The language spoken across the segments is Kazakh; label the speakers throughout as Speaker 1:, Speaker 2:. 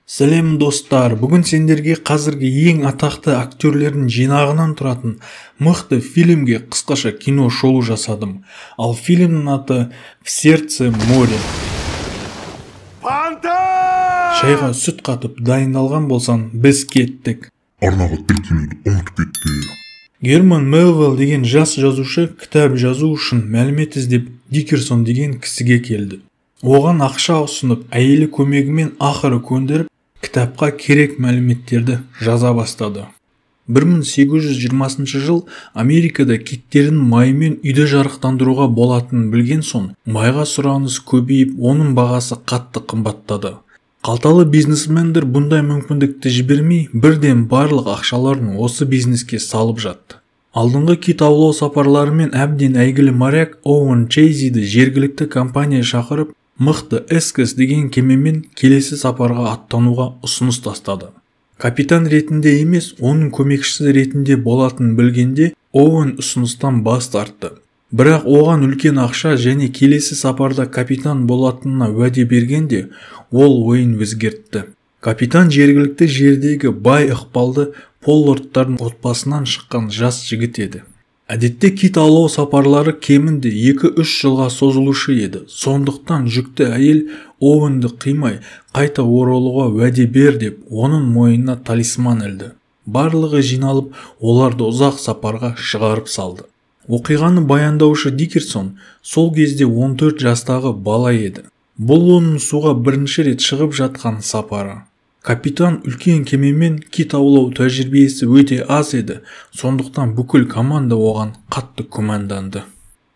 Speaker 1: Сәлем достар, бүгін сендерге қазіргі ең атақты актерлердің жинағынан тұратын мықты фильмге қысқаша кино шолу жасадым. Ал фильмнің аты «В сердце моря». Шайға сүт қатып дайындалған болсан, біз кеттік.
Speaker 2: Арнаға тіркемейді, ұмытып кетті.
Speaker 1: Герман Мелвилл деген жас жазушы кітап жазу үшін мәлімет іздеп Дикерсон деген кісіге келді. Оған ақша ұсынып, әйелі көмегімен ақыры көндіріп, кітапқа керек мәліметтерді жаза бастады. 1820 жыл Америкада киттердің майымен үйді жарықтандыруға болатынын білген соң, майға сұраныс көбейіп, оның бағасы қатты қымбаттады. Қалталы бизнесмендер бұндай мүмкіндікті жібермей, бірден барлық ақшаларын осы бизнеске салып жатты. Алдыңғы кит аулау сапарларымен әбден әйгілі моряк Оуэн Чейзиді жергілікті компания шақырып, мықты Эскес деген кемемен келесі сапарға аттануға ұсыныс тастады. Капитан ретінде емес, оның көмекшісі ретінде болатынын білгенде, Оуэн ұсыныстан бас тартты. Бірақ оған үлкен ақша және келесі сапарда капитан болатынына уәде бергенде, ол ойын өзгертті. Капитан жергілікті жердегі бай ықпалды Поллардтардың отбасынан шыққан жас жігіт еді. Әдетте кит аулау сапарлары кемінде 2-3 жылға созылушы еді. Сондықтан жүкті әйел Оуэнді қимай қайта оралуға уәде бер деп, оның мойнына талисман ілді. Барлығы жиналып, оларды ұзақ сапарға шығарып салды. Оқиғаны баяндаушы Дикерсон сол кезде 14 жастағы бала еді. Бұл оның суға бірінші рет шығып жатқан сапары. Капитан үлкен кемемен кит аулау тәжірибесі өте аз еді, сондықтан бүкіл команда оған қатты күмәнданды.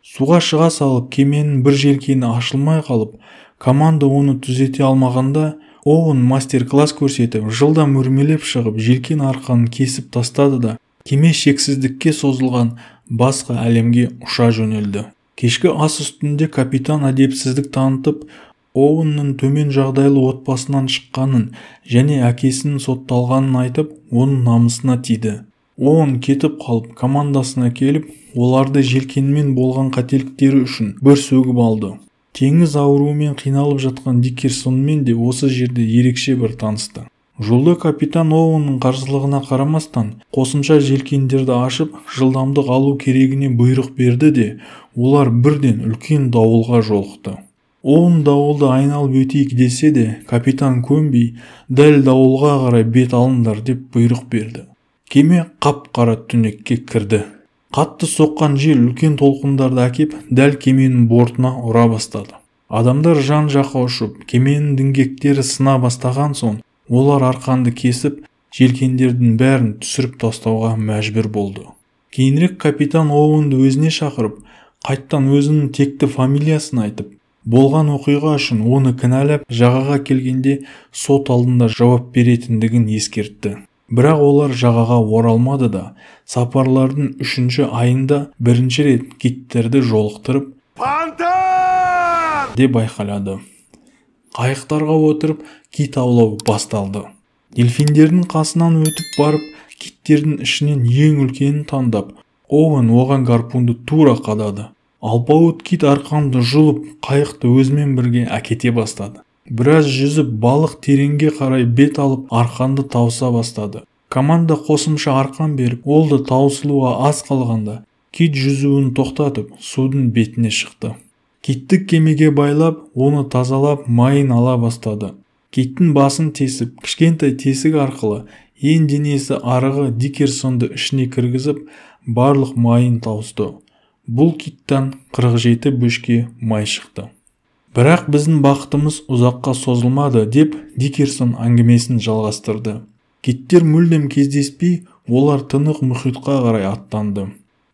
Speaker 1: Суға шыға салып, кеменің бір желкені ашылмай қалып, команда оны түзете алмағанда, Оуэн мастер-класс көрсетіп, жылдам өрмелеп шығып, желкен арқанын кесіп тастады да, кеме шексіздікке созылған басқа әлемге ұша жөнелді. Кешкі ас үстінде капитан әдепсіздік танытып, Оуэннің төмен жағдайлы отбасынан шыққанын және әкесінің сотталғанын айтып, оның намысына тиді. Оуэн кетіп қалып, командасына келіп, оларды желкенмен болған қателіктері үшін бір сөгіп алды. Теңіз ауруымен қиналып жатқан Дикерсонмен де осы жерде ерекше бір танысты. Жолда капитан Оуэннің қарсылығына қарамастан, қосымша желкендерді ашып, жылдамдық алу керегіне бұйрық берді де, олар бірден үлкен дауылға жолықты. Оуэн дауылды айналып өтейік десе де, капитан көнбей, дәл дауылға қарай бет алыңдар деп бұйрық берді. Кеме қап-қара түнекке кірді. Қатты соққан жел үлкен толқындарды әкеп, дәл кеменің бортына ұра бастады. Адамдар жан-жаққа ұшып, кеменің діңгектері сына бастаған соң, олар арқанды кесіп, желкендердің бәрін түсіріп тастауға мәжбүр болды. Кейінірек капитан Оуэнді өзіне шақырып, қайттан өзінің текті фамилиясын айтып, болған оқиға үшін оны кінәлап, жағаға келгенде сот алдында жауап беретіндігін ескертті. Бірақ олар жағаға оралмады да, сапарлардың 3-ші айында бірінші рет киттерді жолықтырып деп айқайлады. Қайықтарға отырып кит аулау басталды. Дельфиндердің қасынан өтіп барып, киттердің ішінен ең үлкенін таңдап, Оуэн оған гарпунды тура қадады. Алпауыт кит арқанды жұлып, қайықты өзімен бірге әкете бастады. Біраз жүзіп, балық тереңге қарай бет алып, арқанды тауыса бастады. Команда қосымша арқан беріп, олды таусылуға аз қалғанда, кит жүзуін тоқтатып, судың бетіне шықты. Киттік кемеге байлап, оны тазалап, майын ала бастады. Киттің басын тесіп, кішкентай тесік арқылы, ең денесі арығы Дикерсонды ішіне кіргізіп, барлық майын тауысты. Бұл киттан 47 бөшке май шықты. Бірақ біздің бақытымыз ұзаққа созылмады деп Дикерсон әңгімесін жалғастырды. Киттер мүлдем кездеспей, олар тынық мұхитқа қарай аттанды.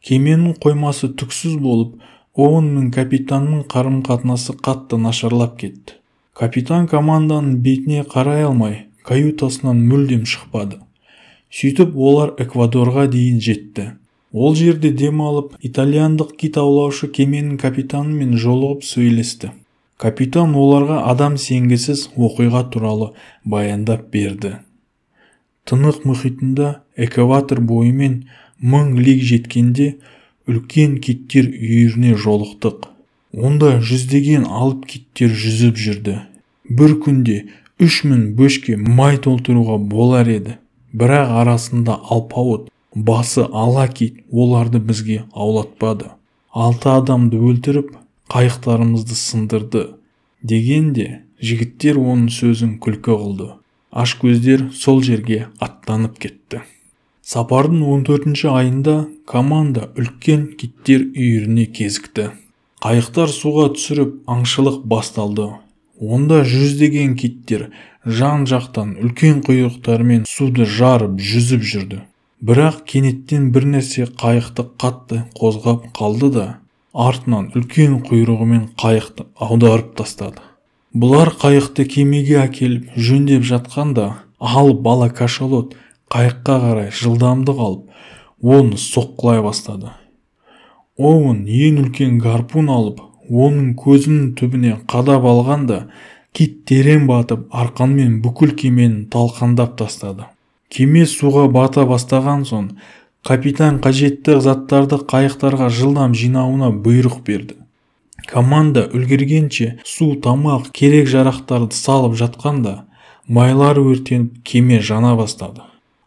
Speaker 1: Кеменің қоймасы түксіз болып, Оуэн мен капитанның қарым-қатынасы қатты нашарлап кетті. Капитан команданың бетіне қарай алмай, каютасынан мүлдем шықпады. Сөйтіп олар Эквадорға дейін жетті. Ол жерде дем алып, итальяндық кит аулаушы кеменің капитанымен жолығып сөйлесті. Капитан оларға адам сенгісіз оқиға туралы баяндап берді. Тынық мұхитында экватор бойымен 1000 лиг жеткенде үлкен киттер үйіріне жолықтық. Онда жүздеген алып киттер жүзіп жүрді. Bir күнде 3000 бөшке май толтыруға болар еді. Бірақ арасында алпауыт, басы ала кит оларды бізге аулатпады. 6 адамды өлтіріп, қайықтарымызды сындырды. Дегенде жігіттер оның сөзін күлкі қылды. Ашкөздер сол жерге аттанып кетті. Сапардың 14-ші айында команда үлкен киттер үйіріне кезікті. Қайықтар суға түсіріп аңшылық басталды. Онда жүздеген киттер жан-жақтан үлкен құйрықтарымен суды жарып жүзіп жүрді. Бірақ кенеттен бір нәрсе қайықты қатты қозғап қалды да, артынан үлкен құйрығымен қайықты аударып тастады. Бұлар қайықты кемеге әкеліп жөндеп жатқанда, ал бала кашалот қайыққа қарай жылдамдық алып, оны соққылай бастады. Оуэн ең үлкен гарпун алып, оның көзінің түбіне қадап алғанда, кит терең батып, арқанмен бүкіл кемені талқандап тастады. Кеме суға бата бастаған соң, капитан қажетті заттарды қайықтарға жылдам жинауына бұйрық берді. Команда үлгергенше су, тамақ, керек жарақтарды салып жатқанда, майлар өртеніп, кеме жана бастады.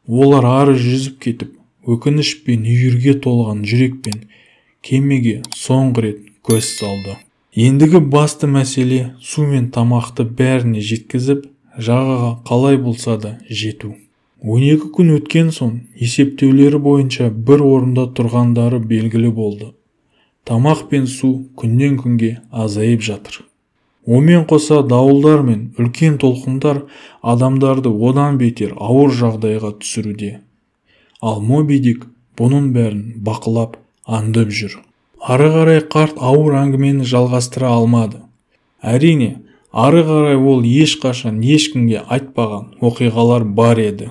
Speaker 1: Олар ары жүзіп кетіп, өкініш пен үйірге толған жүрекпен кемеге соңғы рет көз салды. Ендігі басты мәселе су мен тамақты бәріне жеткізіп, жағаға қалай болса да жету. 12 күн өткен соң, есептеулері бойынша бір орында тұрғандары белгілі болды. Тамақ пен су күннен күнге азайып жатыр. Омен қоса дауылдар мен үлкен толқындар адамдарды одан бетер ауыр жағдайға түсіруде. Ал Моби Дик бұның бәрін бақылап, аңдып жүр. Ары қарай қарт ауыр әңгімені жалғастыра алмады. Әрине, ары қарай ол ешқашан ешкімге айтпаған оқиғалар бар еді.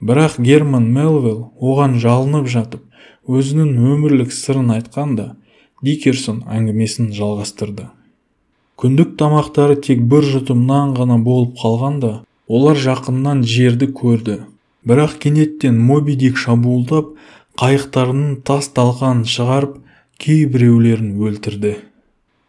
Speaker 1: Бірақ Герман Мелвилл оған жалынып жатып, өзінің өмірлік сырын айтқанда, Дикерсон әңгімесін жалғастырды. Күндік тамақтары тек бір жұтым нан ғана болып қалғанда, олар жақыннан жерді көрді. Бірақ кенеттен Моби Дик шабуылдап, қайықтарының тас талқанын шығарып, кейбіреулерін өлтірді.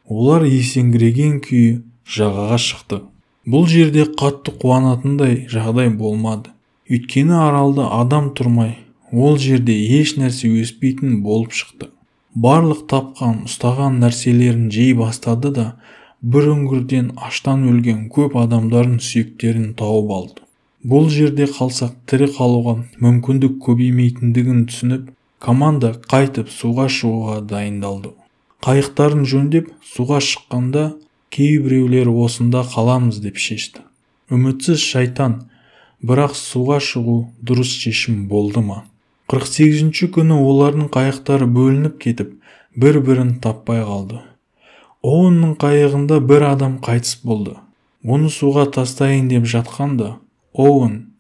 Speaker 1: Олар есеңгіреген күйі жағаға шықты. Бұл жерде қатты қуанатындай жағдай болмады. Өйткені аралда адам тұрмай, ол жерде еш нәрсе өспейтін болып шықты. Барлық тапқан, ұстаған нәрселерін жей бастады да, бір үңгірден аштан өлген көп адамдардың сүйектерін тауып алды. Бұл жерде қалсақ тірі қалуға мүмкіндік көбеймейтіндігін түсініп, команда қайтып суға шығуға дайындалды. Қайықтарын жөндеп, суға шыққанда, кейбіреулері осында қаламыз деп шешті. Үмітсіз шайтан, бірақ суға шығу дұрыс шешім болды ма? 48-ші күні олардың қайықтары бөлініп кетіп, бір-бірін таппай қалды. Оуэннің қайығында бір адам қайтыс болды. Оны суға тастайын деп жатқанда, Оуэн,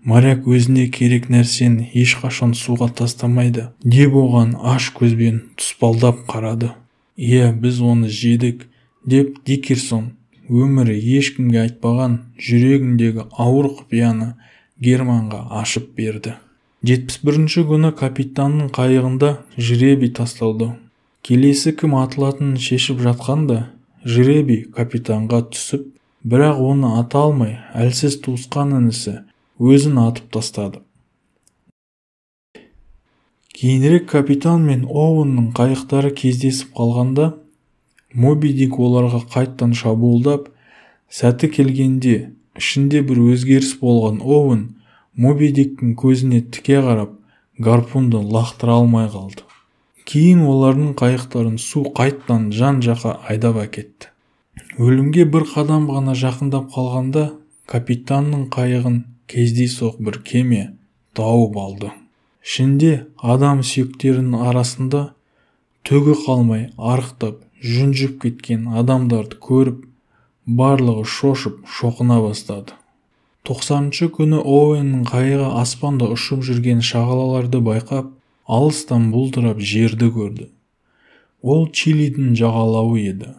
Speaker 1: моряк өзіне керек нәрсені ешқашан суға тастамайды, деп оған аш көзбен тұспалдап қарады. Иә, біз оны жедік, деп Дикерсон өмірі ешкімге айтпаған жүрегіндегі ауыр құпияны Германға ашып берді. 71-ші күні капитанның қайығында жребий тасталды. Келесі кім атылатынын шешіп жатқанда, жребий капитанға түсіп, бірақ оны ата алмай, әлсіз туысқан інісі өзін атып тастады. Кейінірек капитан мен Оуэннің қайықтары кездесіп қалғанда, Моби Дик оларға қайттан шабуылдап, сәті келгенде ішінде бір өзгеріс болған Оуэн Моби Диктің көзіне тіке қарап, гарпунды лақтыра алмай қалды. Кейін олардың қайықтарын су қайттан жан-жаққа айдап әкетті. Өлімге бір қадам ғана жақындап қалғанда, капитанның қайығын кездейсоқ бір кеме тауып алды. Ішінде адам сүйектерінің арасында төгі қалмай арықтап, жүнжіп кеткен адамдарды көріп, барлығы шошып, шоқына бастады. 90-ші күні Оуэннің қайығы аспанда ұшып жүрген шағалаларды байқап, алыстан бұлдырап жерді көрді. Ол Чилидің жағалауы еді.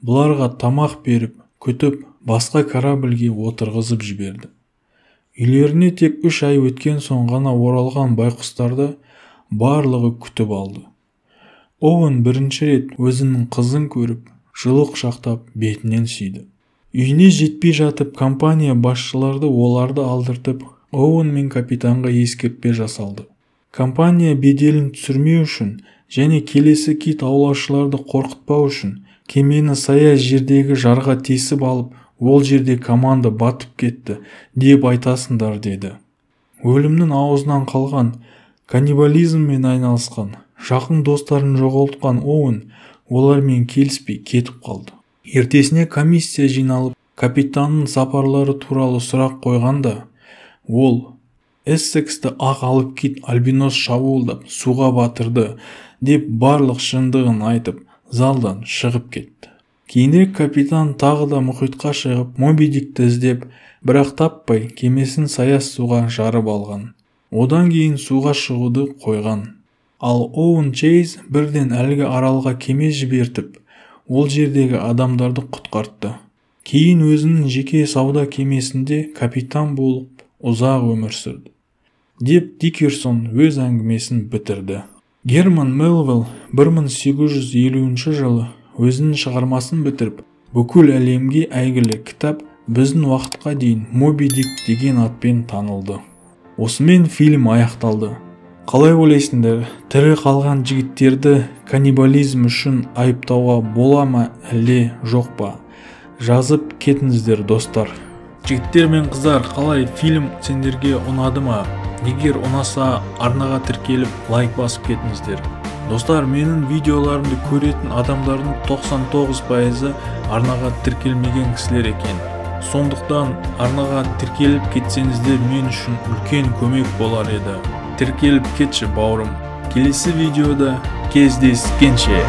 Speaker 1: Бұларға тамақ беріп, күтіп, басқа корабльге отырғызып жіберді. Үйлеріне тек 3 ай өткен соң ғана оралған байқұстарды барлығы күтіп алды. Оуэн бірінші рет өзінің қызын көріп, жылы құшақтап бетінен сүйді. Үйіне жетпей жатып компания басшыларды оларды алдыртып, Оуэн мен капитанға ескертпе жасалды. Компания беделін түсірмеу үшін және келесі кит аулаушыларды қорқытпау үшін кемені саяз жердегі жарға тесіп алып, ол жерде команда батып кетті деп айтасыңдар деді. Өлімнің аузынан қалған, каннибализммен айналысқан, жақын достарын жоғалтқан Оуэн олармен келіспей кетіп қалды. Ертесіне комиссия жиналып, капитанның сапарлары туралы сұрақ қойғанда, ол Эссексті ақ алып кит альбинос шабуылдап суға батырды деп барлық шындығын айтып, залдан шығып кетті. Кейінірек капитан тағы да мұхитқа шығып, Моби Дикті іздеп, бірақ таппай кемесін саяз суға жарып алған. Одан кейін суға шығуды қойған. Ал Оуэн Чейз бірден әлгі аралға кеме жібертіп, ол жердегі адамдарды құтқартты. Кейін өзінің жеке сауда кемесінде капитан болып ұзақ өмір сүрді. Деп Дикерсон өз әңгімесін бітірді. Герман Мелвилл 1850 жылы өзінің шығармасын бітіріп, бүкіл әлемге әйгілі кітап біздің уақытқа дейін Моби Дик деген атпен танылды. Осымен фильм аяқталды. Қалай ойлайсыңдар, тірі қалған жігіттерді каннибализм үшін айыптауға бола ма әлде жоқ па? Жазып кетіңіздер достар. Жігіттер мен қыздар, қалай, фильм сендерге ұнады ма? Егер ұнаса, арнаға тіркеліп лайк басып кетіңіздер. Достар, менің видеоларымды көретін адамдардың 99%-ы арнаға тіркелмеген кісілер екен. Сондықтан арнаға тіркеліп кетсеңіздер мен үшін үлкен көмек болар еді. Тіркеліп кетші бауырым. Келесі видеода кездескенше.